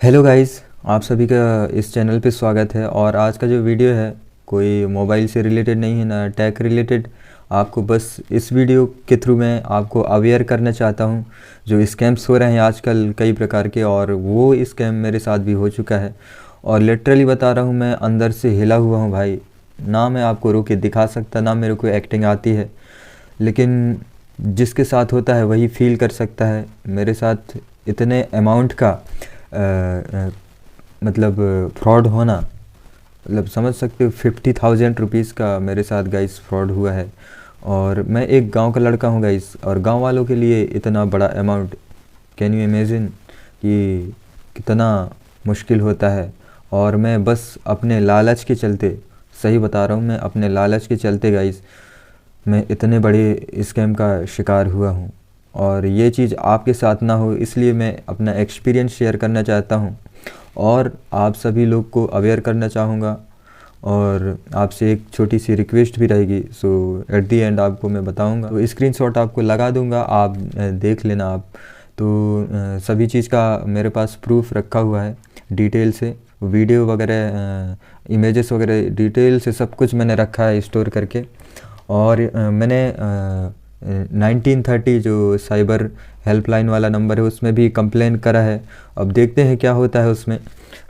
Hello guys, आप सभी का इस चैनल पे स्वागत है। और आज का जो वीडियो है कोई मोबाइल से रिलेटेड नहीं है ना टेक रिलेटेड। आपको बस इस वीडियो के थ्रू मैं आपको अवेयर करना चाहता हूँ जो स्कैम्स हो रहे हैं आजकल कई प्रकार के, और वो स्कैम मेरे साथ भी हो चुका है। और लिटरली बता रहा हूँ, मैं अंदर से हिला हुआ हूँ भाई। ना मैं आपको रोक के दिखा सकता, ना मेरे को एक्टिंग आती है, लेकिन जिसके साथ होता है वही फील कर सकता है। मेरे साथ इतने अमाउंट का मतलब फ्रॉड होना, मतलब समझ सकते हो 50,000 रुपीज़ का मेरे साथ गाइस फ्रॉड हुआ है। और मैं एक गांव का लड़का हूं गाइस, और गांव वालों के लिए इतना बड़ा अमाउंट, कैन यू इमेजिन कि कितना मुश्किल होता है। और मैं बस अपने लालच के चलते, सही बता रहा हूँ, मैं अपने लालच के चलते गाइस मैं इतने बड़े स्कैम का शिकार हुआ हूँ। और ये चीज़ आपके साथ ना हो, इसलिए मैं अपना एक्सपीरियंस शेयर करना चाहता हूँ और आप सभी लोग को अवेयर करना चाहूँगा। और आपसे एक छोटी सी रिक्वेस्ट भी रहेगी, सो एट दी एंड आपको मैं बताऊँगा, तो स्क्रीनशॉट आपको लगा दूँगा, आप देख लेना आप। तो सभी चीज़ का मेरे पास प्रूफ रखा हुआ है डिटेल से, वीडियो वगैरह, इमेजेस वगैरह, डिटेल से सब कुछ मैंने रखा है स्टोर करके। और मैंने 1930 जो साइबर हेल्पलाइन वाला नंबर है उसमें भी कंप्लेन करा है। अब देखते हैं क्या होता है उसमें।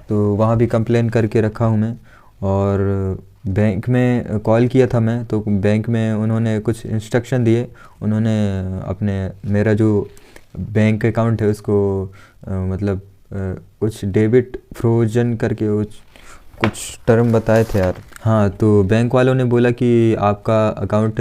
तो वहाँ भी कंप्लेन करके रखा हूँ मैं। और बैंक में कॉल किया था मैं, तो बैंक में उन्होंने कुछ इंस्ट्रक्शन दिए। उन्होंने अपने मेरा जो बैंक अकाउंट है उसको मतलब कुछ डेबिट फ्रोजन करके कुछ टर्म बताए थे यार। हाँ, तो बैंक वालों ने बोला कि आपका अकाउंट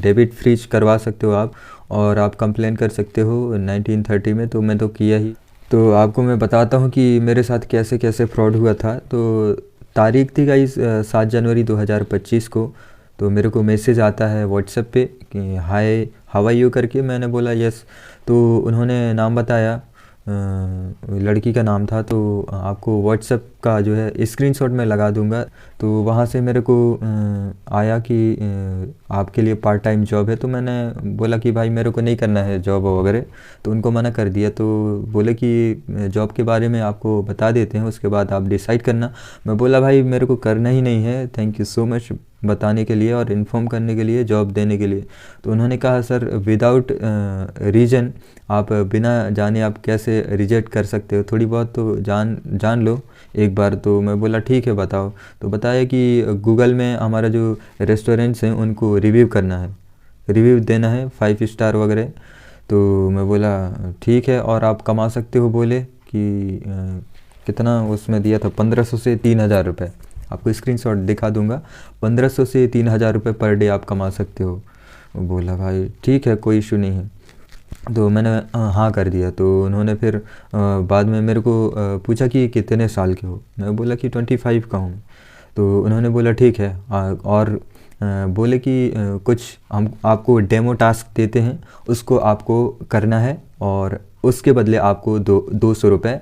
डेबिट फ्रीज करवा सकते हो आप, और आप कंप्लेन कर सकते हो 1930 में। तो मैं तो किया ही। तो आपको मैं बताता हूँ कि मेरे साथ कैसे कैसे फ्रॉड हुआ था। तो तारीख थी गाइस 7 जनवरी 2025 को। तो मेरे को मैसेज आता है व्हाट्सएप पे कि हाय हाउ आर यू करके। मैंने बोला यस। तो उन्होंने नाम बताया, लड़की का नाम था। तो आपको व्हाट्सएप का जो है स्क्रीनशॉट मैं लगा दूंगा। तो वहाँ से मेरे को आया कि आपके लिए पार्ट टाइम जॉब है। तो मैंने बोला कि भाई मेरे को नहीं करना है जॉब वगैरह, तो उनको मना कर दिया। तो बोले कि जॉब के बारे में आपको बता देते हैं, उसके बाद आप डिसाइड करना। मैं बोला भाई मेरे को करना ही नहीं है, थैंक यू सो मच बताने के लिए और इन्फॉर्म करने के लिए, जॉब देने के लिए। तो उन्होंने कहा सर विदाउट रीज़न, आप बिना जाने आप कैसे रिजेक्ट कर सकते हो, थोड़ी बहुत तो जान जान लो एक बार। तो मैं बोला ठीक है बताओ। तो बताया कि गूगल में हमारा जो रेस्टोरेंट्स हैं उनको रिव्यू करना है, रिव्यू देना है 5 स्टार वगैरह। तो मैं बोला ठीक है, और आप कमा सकते हो। बोले कि कितना उसमें दिया था, 1500 से 3000 रुपये। आपको स्क्रीनशॉट दिखा दूंगा। 1500 से 3000 रुपये पर डे आप कमा सकते हो। बोला भाई ठीक है, कोई इशू नहीं है। तो मैंने हाँ कर दिया। तो उन्होंने फिर बाद में मेरे को पूछा कि कितने साल के हो। मैं बोला कि 25 का हूँ। तो उन्होंने बोला ठीक है। और बोले कि कुछ हम आपको डेमो टास्क देते हैं, उसको आपको करना है, और उसके बदले आपको 200 रुपये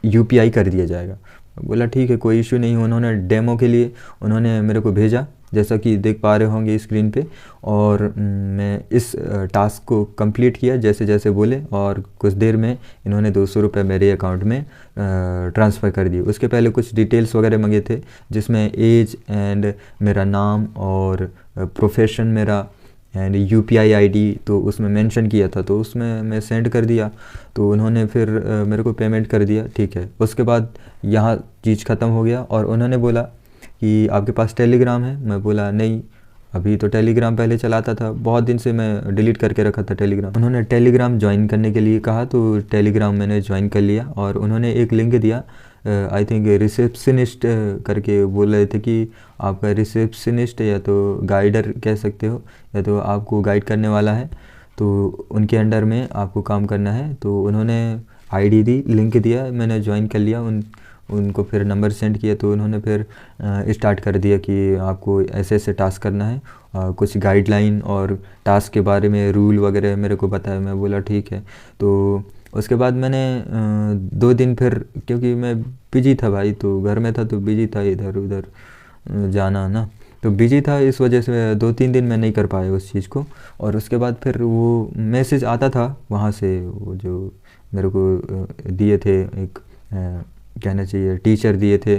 यूपीआई कर दिया जाएगा। बोला ठीक है, कोई इशू नहीं। उन्होंने डेमो के लिए उन्होंने मेरे को भेजा, जैसा कि देख पा रहे होंगे स्क्रीन पे। और मैं इस टास्क को कंप्लीट किया जैसे जैसे बोले, और कुछ देर में इन्होंने 200 रुपये मेरे अकाउंट में ट्रांसफ़र कर दिए। उसके पहले कुछ डिटेल्स वगैरह मांगे थे, जिसमें एज एंड मेरा नाम और प्रोफेशन मेरा एंड यूपीआई आईडी तो उसमें मेंशन किया था। तो उसमें मैं सेंड कर दिया। तो उन्होंने फिर मेरे को पेमेंट कर दिया। ठीक है, उसके बाद यहाँ चीज़ ख़त्म हो गया। और उन्होंने बोला कि आपके पास टेलीग्राम है। मैं बोला नहीं, अभी तो टेलीग्राम पहले चलाता था, बहुत दिन से मैं डिलीट करके रखा था टेलीग्राम। उन्होंने टेलीग्राम ज्वाइन करने के लिए कहा, तो टेलीग्राम मैंने ज्वाइन कर लिया। और उन्होंने एक लिंक दिया, आई थिंक रिसेप्शनिस्ट करके बोल रहे थे कि आपका रिसेप्शनिस्ट या तो गाइडर कह सकते हो, या तो आपको गाइड करने वाला है, तो उनके अंडर में आपको काम करना है। तो उन्होंने आईडी दी, लिंक दिया, मैंने ज्वाइन कर लिया। उनको फिर नंबर सेंड किया। तो उन्होंने फिर स्टार्ट कर दिया कि आपको ऐसे ऐसे टास्क करना है। कुछ गाइडलाइन और टास्क के बारे में रूल वगैरह मेरे को बताया। मैं बोला ठीक है। तो उसके बाद मैंने 2 दिन फिर, क्योंकि मैं बिजी था भाई, तो घर में था तो बिजी था, इधर उधर जाना ना, तो बिजी था, इस वजह से 2-3 दिन मैं नहीं कर पाया उस चीज़ को। और उसके बाद फिर वो मैसेज आता था वहाँ से, वो जो मेरे को दिए थे, एक कहना चाहिए टीचर दिए थे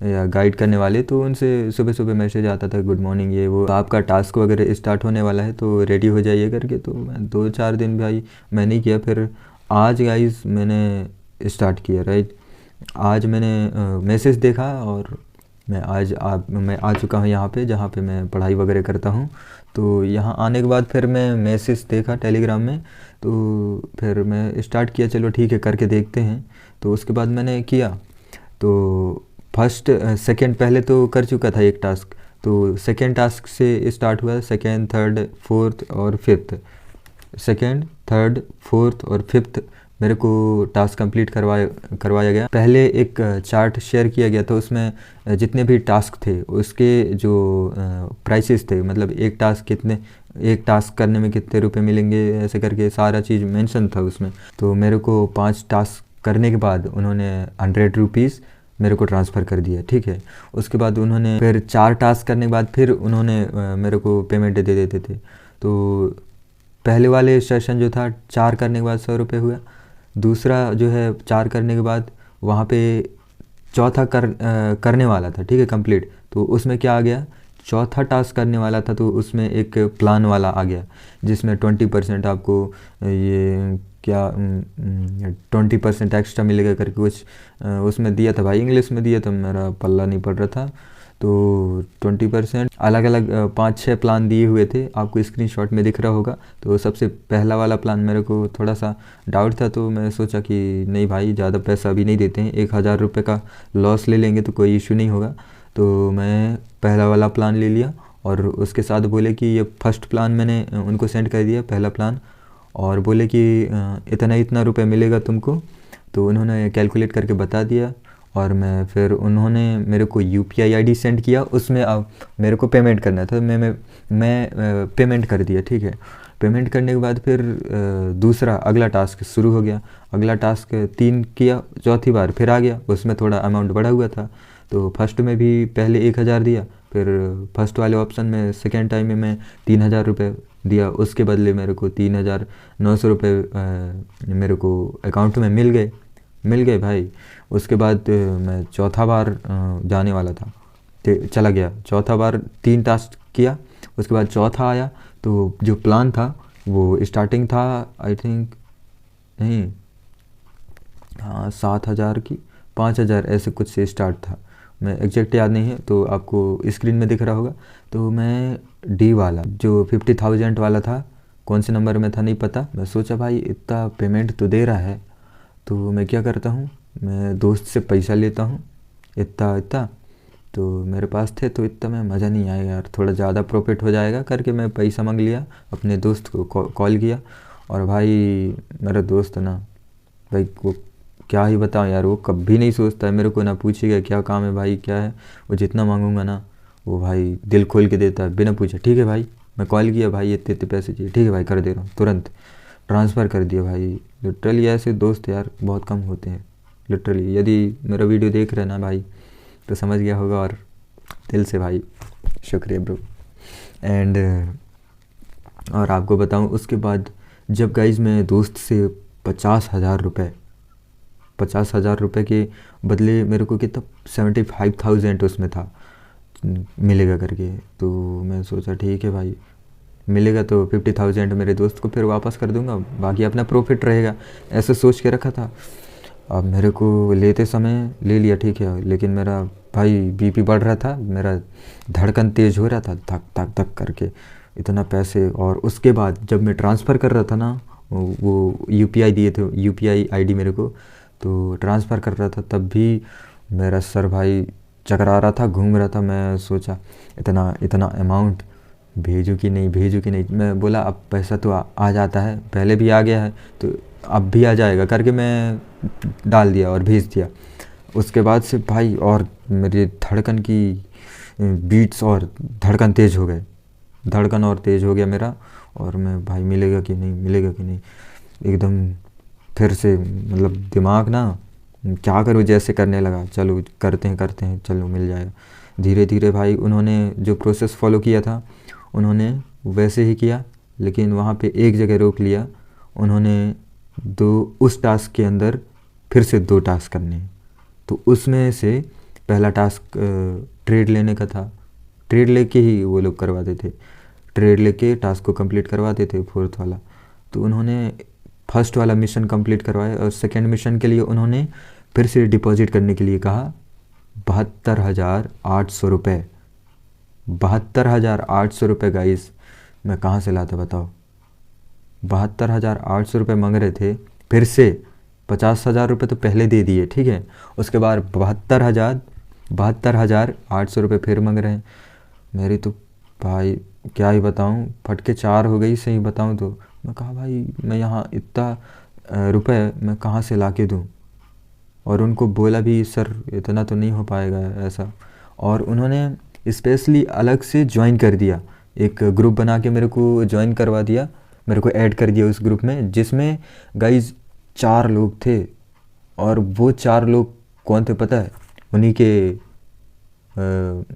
या गाइड करने वाले, तो उनसे सुबह सुबह मैसेज आता था गुड मॉर्निंग ये वो, आपका टास्क वगैरह स्टार्ट होने वाला है तो रेडी हो जाइए करके। तो मैं 2-4 दिन भाई मैं नहीं किया, फिर आज गाइस मैंने स्टार्ट किया, राइट। आज मैंने मैसेज देखा और मैं आ चुका हूँ यहाँ पे जहाँ पे मैं पढ़ाई वगैरह करता हूँ। तो यहाँ आने के बाद फिर मैं मैसेज देखा टेलीग्राम में, तो फिर मैं स्टार्ट किया, चलो ठीक है करके देखते हैं। तो उसके बाद मैंने किया, तो फर्स्ट सेकंड पहले तो कर चुका था एक टास्क, तो सेकंड टास्क से स्टार्ट हुआ, सेकंड थर्ड फोर्थ और फिफ्थ, सेकंड थर्ड फोर्थ और फिफ्थ मेरे को टास्क कंप्लीट करवाया गया। पहले एक चार्ट शेयर किया गया था, उसमें जितने भी टास्क थे उसके जो प्राइसेस थे, मतलब एक टास्क करने में कितने रुपए मिलेंगे, ऐसे करके सारा चीज़ मेंशन था उसमें। तो मेरे को 5 टास्क करने के बाद उन्होंने 100 रुपीज़ मेरे को ट्रांसफ़र कर दिया, ठीक है। उसके बाद उन्होंने फिर 4 टास्क करने के बाद फिर उन्होंने मेरे को पेमेंट दे देते थे। तो पहले वाले सेशन जो था 4 करने के बाद 100 रुपये हुआ, दूसरा जो है 4 करने के बाद वहाँ पे चौथा करने वाला था, ठीक है, कंप्लीट। तो उसमें क्या आ गया, चौथा टास्क करने वाला था तो उसमें एक प्लान वाला आ गया जिसमें 20% आपको ये क्या 20% एक्स्ट्रा मिलेगा करके कुछ उसमें दिया था भाई, इंग्लिश में दिया था, मेरा पल्ला नहीं पड़ रहा था। तो 20% अलग अलग 5-6 प्लान दिए हुए थे, आपको स्क्रीनशॉट में दिख रहा होगा। तो सबसे पहला वाला प्लान मेरे को थोड़ा सा डाउट था, तो मैं सोचा कि नहीं भाई ज़्यादा पैसा अभी नहीं देते हैं, 1000 रुपये का लॉस ले लेंगे तो कोई इशू नहीं होगा। तो मैं पहला वाला प्लान ले लिया और उसके साथ बोले कि ये फर्स्ट प्लान मैंने उनको सेंड कर दिया, पहला प्लान, और बोले कि इतना इतना रुपये मिलेगा तुमको। तो उन्होंने कैलकुलेट करके बता दिया और मैं फिर उन्होंने मेरे को UPI ID सेंड किया, उसमें अब मेरे को पेमेंट करना था, मैं पेमेंट कर दिया, ठीक है। पेमेंट करने के बाद फिर दूसरा अगला टास्क शुरू हो गया, अगला टास्क 3 किया, चौथी बार फिर आ गया, उसमें थोड़ा अमाउंट बढ़ा हुआ था। तो फर्स्ट में भी पहले 1000 दिया, फिर फर्स्ट वाले ऑप्शन में सेकेंड टाइम में मैं 3000 रुपये दिया, उसके बदले मेरे को 3900 रुपये मेरे को अकाउंट में मिल गए भाई। उसके बाद मैं चौथा बार जाने वाला था, चला गया चौथा बार, 3 टास्क किया, उसके बाद चौथा आया। तो जो प्लान था वो स्टार्टिंग था आई थिंक, नहीं हाँ 7000 की 5000 ऐसे कुछ से स्टार्ट था, मैं एग्जैक्ट याद नहीं है, तो आपको स्क्रीन में दिख रहा होगा। तो मैं डी वाला जो 50,000 वाला था, कौन से नंबर में था नहीं पता, मैं सोचा भाई इतना पेमेंट तो दे रहा है, तो मैं क्या करता हूँ, मैं दोस्त से पैसा लेता हूँ इतना, तो मेरे पास थे तो इतना में मज़ा नहीं आएगा यार, थोड़ा ज़्यादा प्रॉफिट हो जाएगा करके मैं पैसा मांग लिया, अपने दोस्त को कॉल किया। और भाई मेरा दोस्त ना भाई, वो क्या ही बताऊँ यार, वो कभी नहीं सोचता है मेरे को, ना पूछेगा क्या काम है भाई क्या है, वो जितना मांगूंगा ना वो भाई दिल खोल के देता है बिना पूछे। ठीक है भाई, मैं कॉल किया, भाई इतने इतने पैसे चाहिए, ठीक है भाई कर दे रहा हूँ, तुरंत ट्रांसफ़र कर दिया भाई। लिटरली ऐसे दोस्त यार बहुत कम होते हैं लिटरली। यदि मेरा वीडियो देख रहे ना भाई तो समझ गया होगा, और दिल से भाई शुक्रिया ब्रो। एंड और आपको बताऊं, उसके बाद जब गाइज मैं दोस्त से 50,000 रुपये के बदले मेरे को कितना 75,000 उसमें था मिलेगा करके, तो मैं सोचा ठीक है भाई मिलेगा तो 50,000 मेरे दोस्त को फिर वापस कर दूंगा, बाकी अपना प्रॉफिट रहेगा, ऐसे सोच के रखा था। अब मेरे को लेते समय ले लिया ठीक है, लेकिन मेरा भाई बीपी बढ़ रहा था, मेरा धड़कन तेज़ हो रहा था, धक धक धक करके इतना पैसे। और उसके बाद जब मैं ट्रांसफ़र कर रहा था ना, वो UPI दिए थे, UPI ID मेरे को, तो ट्रांसफ़र कर रहा था तब भी मेरा सर भाई चकरा रहा था, घूम रहा था। मैं सोचा इतना अमाउंट भेजूँ कि नहीं। मैं बोला अब पैसा तो आ जाता है, पहले भी आ गया है तो अब भी आ जाएगा करके मैं डाल दिया और भेज दिया। उसके बाद से भाई और मेरी धड़कन की बीट्स और धड़कन तेज़ हो गया मेरा, और मैं भाई मिलेगा कि नहीं एकदम फिर से मतलब दिमाग ना क्या करूँ जैसे करने लगा, चलो करते हैं चलो मिल जाएगा। धीरे धीरे भाई उन्होंने जो प्रोसेस फॉलो किया था उन्होंने वैसे ही किया, लेकिन वहाँ पे एक जगह रोक लिया उन्होंने। दो उस टास्क के अंदर फिर से 2 टास्क करने हैं। तो उसमें से पहला टास्क ट्रेड लेने का था, ट्रेड लेके ही वो लोग करवाते थे, ट्रेड लेके टास्क को कंप्लीट करवाते थे 4th वाला। तो उन्होंने फर्स्ट वाला मिशन कंप्लीट करवाया और सेकंड मिशन के लिए उन्होंने फिर से डिपॉजिट करने के लिए कहा 72,800 रुपये। 72,800 रुपये गाइस, मैं कहाँ से लाता बताओ। 72,800 रुपये मांग रहे थे, फिर से 50,000 रुपये तो पहले दे दिए, ठीक है, उसके बाद 72,800 रुपये फिर मांग रहे हैं। मेरी तो भाई क्या ही बताऊँ, फटके 4 हो गई सही बताऊँ तो। मैं कहा भाई मैं यहाँ इतना रुपए मैं कहाँ से ला के दूँ। और उनको बोला भी सर इतना तो नहीं हो पाएगा ऐसा। और उन्होंने स्पेशली अलग से ज्वाइन कर दिया, एक ग्रुप बना के मेरे को ज्वाइन करवा दिया, मेरे को ऐड कर दिया उस ग्रुप में, जिसमें गाइज 4 लोग थे। और वो 4 लोग कौन थे पता है? उन्हीं के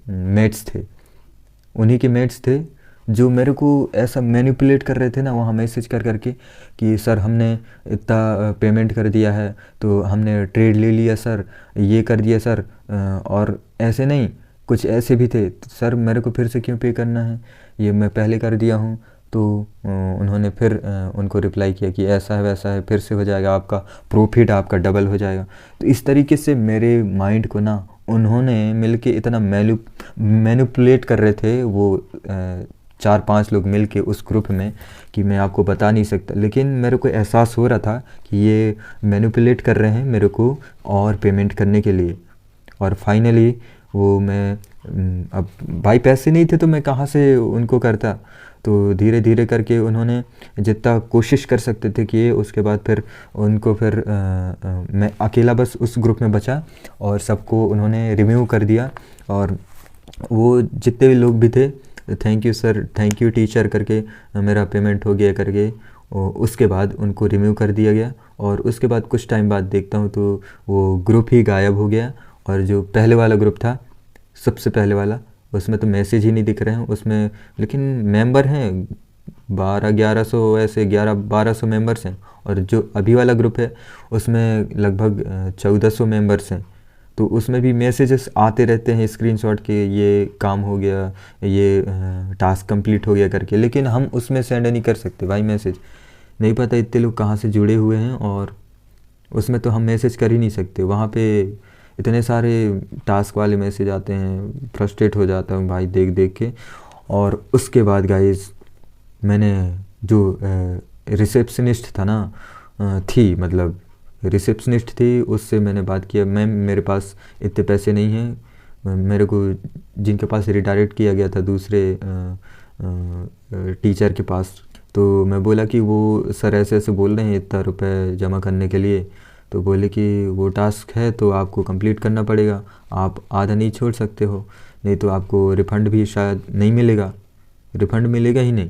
मेट्स थे, उन्हीं के मेट्स थे जो मेरे को ऐसा मैनिपुलेट कर रहे थे ना वहाँ मैसेज कर करके कि सर हमने इतना पेमेंट कर दिया है, तो हमने ट्रेड ले लिया सर, ये कर दिया सर। और ऐसे नहीं, कुछ ऐसे भी थे, तो सर मेरे को फिर से क्यों पे करना है, ये मैं पहले कर दिया हूँ। तो उन्होंने फिर उनको रिप्लाई किया कि ऐसा है वैसा है, फिर से हो जाएगा, आपका प्रॉफिट आपका डबल हो जाएगा। तो इस तरीके से मेरे माइंड को ना उन्होंने मिलके इतना मैनिपुलेट कर रहे थे वो 4-5 लोग मिलके उस ग्रुप में कि मैं आपको बता नहीं सकता। लेकिन मेरे को एहसास हो रहा था कि ये मैनिपुलेट कर रहे हैं मेरे को और पेमेंट करने के लिए। और फाइनली वो मैं अब भाई पैसे नहीं थे तो मैं कहाँ से उनको करता। तो धीरे धीरे करके उन्होंने जितना कोशिश कर सकते थे किए, उसके बाद फिर उनको फिर मैं अकेला बस उस ग्रुप में बचा और सबको उन्होंने रिमूव कर दिया। और वो जितने भी लोग भी थे, thank you sir, thank you teacher करके मेरा पेमेंट हो गया करके उसके बाद उनको रिमूव कर दिया गया। और उसके बाद कुछ टाइम बाद देखता हूँ तो वो ग्रुप ही गायब हो गया। और जो पहले वाला ग्रुप था, सबसे पहले वाला, उसमें तो मैसेज ही नहीं दिख रहे हैं उसमें, लेकिन मेंबर हैं 1200-1100, ऐसे 1100-1200 मेंबर्स हैं। और जो अभी वाला ग्रुप है उसमें लगभग 1400 मेंबर्स हैं। तो उसमें भी मैसेजेस आते रहते हैं स्क्रीनशॉट के, ये काम हो गया, ये टास्क कंप्लीट हो गया करके, लेकिन हम उसमें सेंड नहीं कर सकते भाई मैसेज। नहीं पता इतने लोग कहाँ से जुड़े हुए हैं, और उसमें तो हम मैसेज कर ही नहीं सकते। वहाँ पे इतने सारे टास्क वाले मैसेज आते हैं, फ्रस्ट्रेट हो जाता हूँ भाई देख देख के। और उसके बाद गाइस मैंने जो रिसेप्शनिस्ट था ना, थी मतलब रिसेप्शनिस्ट थी, उससे मैंने बात किया, मैम मेरे पास इतने पैसे नहीं हैं, मेरे को जिनके पास रिडायरेक्ट किया गया था दूसरे टीचर के पास। तो मैं बोला कि वो सर ऐसे ऐसे बोल रहे हैं इतना रुपए जमा करने के लिए। तो बोले कि वो टास्क है तो आपको कंप्लीट करना पड़ेगा, आप आधा नहीं छोड़ सकते हो, नहीं तो आपको रिफ़ंड भी शायद नहीं मिलेगा, रिफ़ंड मिलेगा ही नहीं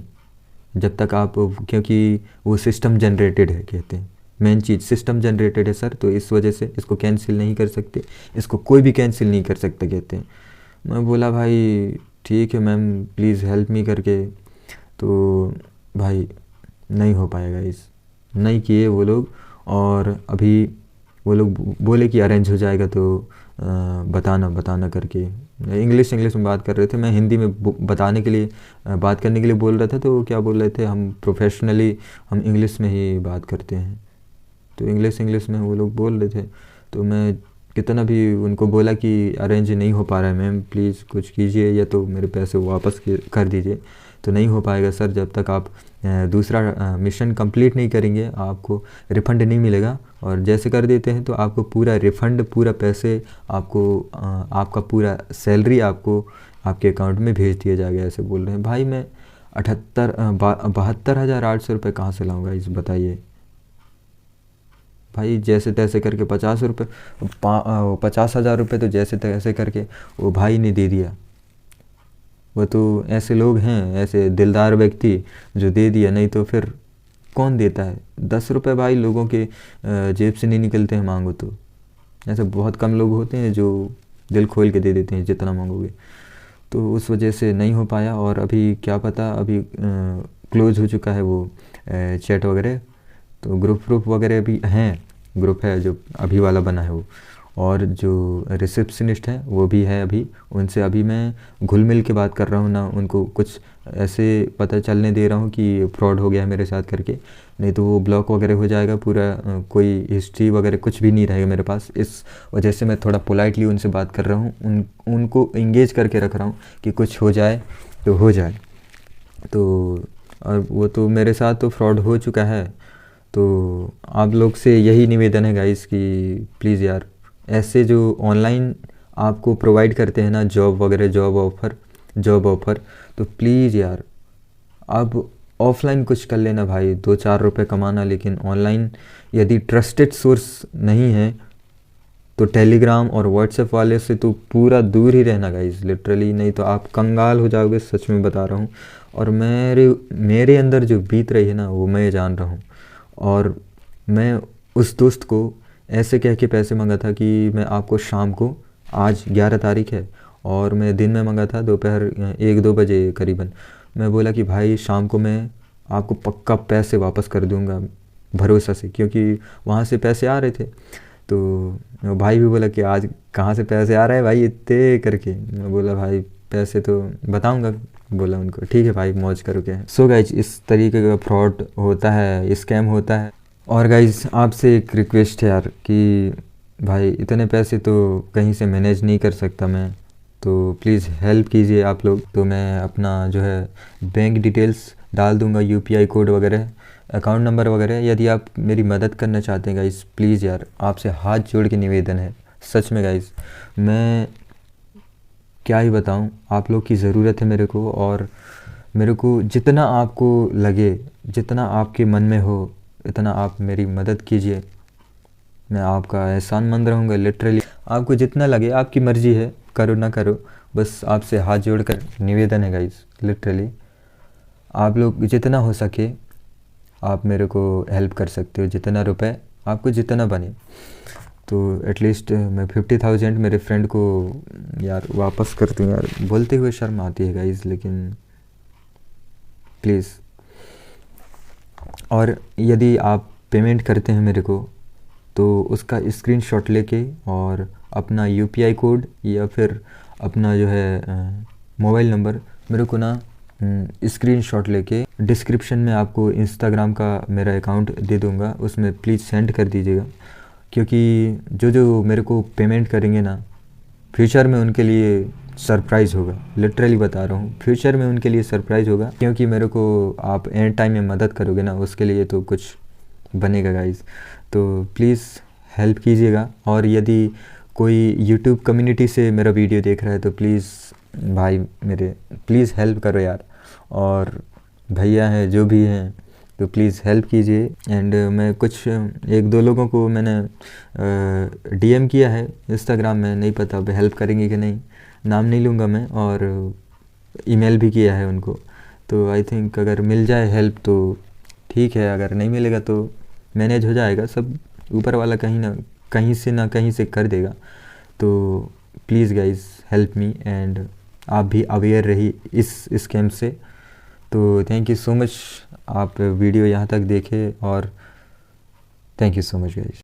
जब तक आप, क्योंकि वो सिस्टम जनरेटेड है कहते हैं, मेन चीज़ सिस्टम जनरेटेड है सर, तो इस वजह से इसको कैंसिल नहीं कर सकते, इसको कोई भी कैंसिल नहीं कर सकता कहते हैं। मैं बोला भाई ठीक है मैम प्लीज़ हेल्प मी करके। तो भाई नहीं हो पाएगा, इस नहीं किए वो लोग। और अभी वो लोग बोले कि अरेंज हो जाएगा तो बताना बताना करके, इंग्लिश में बात कर रहे थे, मैं हिंदी में बताने के लिए बात करने के लिए बोल रहा था। तो क्या बोल रहे थे, हम प्रोफेशनली हम इंग्लिश में ही बात करते हैं, तो इंग्लिश में वो लोग बोल रहे थे। तो मैं कितना भी उनको बोला कि अरेंज नहीं हो पा रहा है मैम, प्लीज़ कुछ कीजिए या तो मेरे पैसे वापस कर दीजिए। तो नहीं हो पाएगा सर, जब तक आप दूसरा मिशन कंप्लीट नहीं करेंगे आपको रिफ़ंड नहीं मिलेगा। और जैसे कर देते हैं तो आपको पूरा रिफ़ंड, पूरा पैसे आपको आपका पूरा सैलरी आपको आपके अकाउंट में भेज दिया जाएगा, ऐसे बोल रहे हैं। भाई मैं 72,800 रुपये कहाँ से लाऊंगा इस बताइए भाई। जैसे तैसे करके 50,000 रुपये तो जैसे तैसे करके वो भाई ने दे दिया। वो तो ऐसे लोग हैं, ऐसे दिलदार व्यक्ति जो दे दिया, नहीं तो फिर कौन देता है। 10 रुपये भाई लोगों के जेब से नहीं निकलते हैं मांगो तो। ऐसे बहुत कम लोग होते हैं जो दिल खोल के दे देते हैं जितना मांगोगे। तो उस वजह से नहीं हो पाया। और अभी क्या पता, अभी क्लोज़ हो चुका है वो चैट वगैरह, तो ग्रुप वगैरह भी हैं, ग्रुप है जो अभी वाला बना है वो, और जो रिसेप्शनिस्ट है वो भी है अभी, उनसे अभी मैं घुल मिल के बात कर रहा हूँ, ना उनको कुछ ऐसे पता चलने दे रहा हूँ कि फ्रॉड हो गया है मेरे साथ करके, नहीं तो वो ब्लॉक वगैरह हो जाएगा पूरा, कोई हिस्ट्री वगैरह कुछ भी नहीं रहेगा मेरे पास। इस वजह से मैं थोड़ा पोलाइटली उनसे बात कर रहा हूँ, उनको इंगेज करके रख रहा हूँ कि कुछ हो जाए तो हो जाए। तो और वो तो मेरे साथ तो फ्रॉड हो चुका है, तो आप लोग से यही निवेदन है गाइस कि प्लीज़ यार, ऐसे जो ऑनलाइन आपको प्रोवाइड करते हैं ना जॉब वगैरह, जॉब ऑफ़र, तो प्लीज़ यार आप ऑफलाइन कुछ कर लेना भाई, 2-4 रुपए कमाना, लेकिन ऑनलाइन यदि ट्रस्टेड सोर्स नहीं है तो टेलीग्राम और व्हाट्सएप वाले से तो पूरा दूर ही रहना गाइस, लिटरली, नहीं तो आप कंगाल हो जाओगे, सच में बता रहा हूँ। और मेरे अंदर जो बीत रही है ना वो मैं जान रहा हूँ। और मैं उस दोस्त को ऐसे कह के पैसे मांगा था कि मैं आपको शाम को, आज 11 तारीख है और मैं दिन में मांगा था दोपहर 1-2 बजे करीबन, मैं बोला कि भाई शाम को मैं आपको पक्का पैसे वापस कर दूंगा भरोसा से, क्योंकि वहाँ से पैसे आ रहे थे। तो भाई भी बोला कि आज कहाँ से पैसे आ रहे हैं भाई इतने करके, मैं बोला भाई पैसे तो बताऊंगा, बोला उनको ठीक है भाई मौज करो क्या है। सो गाइज, इस तरीके का फ्रॉड होता है, स्कैम होता है। और गाइज आपसे एक रिक्वेस्ट है यार कि भाई इतने पैसे तो कहीं से मैनेज नहीं कर सकता मैं, तो प्लीज़ हेल्प कीजिए आप लोग। तो मैं अपना जो है बैंक डिटेल्स डाल दूंगा, यूपीआई कोड वगैरह, अकाउंट नंबर वगैरह, यदि आप मेरी मदद करना चाहते हैं गाइस, प्लीज़ यार आपसे हाथ जोड़ के निवेदन है, सच में गाइस, मैं क्या ही बताऊं, आप लोग की ज़रूरत है मेरे को। और मेरे को जितना आपको लगे, जितना आपके मन में हो, इतना आप मेरी मदद कीजिए, मैं आपका एहसानमंद रहूँगा लिटरली। आपको जितना लगे, आपकी मर्ज़ी है, करो ना करो, बस आपसे हाथ जोड़ कर निवेदन है गाइस, लिटरली आप लोग जितना हो सके आप मेरे को हेल्प कर सकते हो, जितना रुपए आपको जितना बने। तो एटलीस्ट मैं 50,000 मेरे फ्रेंड को यार वापस कर दूँ यार, बोलते हुए शर्म आती है गाइस, लेकिन प्लीज़। और यदि आप पेमेंट करते हैं मेरे को तो उसका स्क्रीनशॉट लेके और अपना यूपीआई कोड या फिर अपना जो है मोबाइल नंबर मेरे को ना स्क्रीनशॉट लेके डिस्क्रिप्शन में आपको इंस्टाग्राम का मेरा अकाउंट दे दूँगा, उसमें प्लीज़ सेंड कर दीजिएगा। क्योंकि जो मेरे को पेमेंट करेंगे ना, फ्यूचर में उनके लिए सरप्राइज़ होगा, लिटरली बता रहा हूँ, फ्यूचर में उनके लिए सरप्राइज़ होगा, क्योंकि मेरे को आप एंड टाइम में मदद करोगे ना, उसके लिए तो कुछ बनेगा गाइज़। तो प्लीज़ हेल्प कीजिएगा। और यदि कोई यूट्यूब कम्युनिटी से मेरा वीडियो देख रहा है तो प्लीज़ भाई मेरे प्लीज़ हेल्प करो यार, और भैया हैं जो भी हैं तो प्लीज़ हेल्प कीजिए। एंड मैं कुछ 1-2 लोगों को मैंने डीएम किया है इंस्टाग्राम में, नहीं पता अब हेल्प करेंगे कि नहीं, नाम नहीं लूँगा मैं, और ईमेल भी किया है उनको। तो आई थिंक अगर मिल जाए हेल्प तो ठीक है, अगर नहीं मिलेगा तो मैनेज हो जाएगा सब, ऊपर वाला कहीं से कर देगा। तो please guys help me, and आप भी अवेयर रही इस स्कैम से। तो थैंक यू सो मच, आप वीडियो यहाँ तक देखे, और thank you so much guys.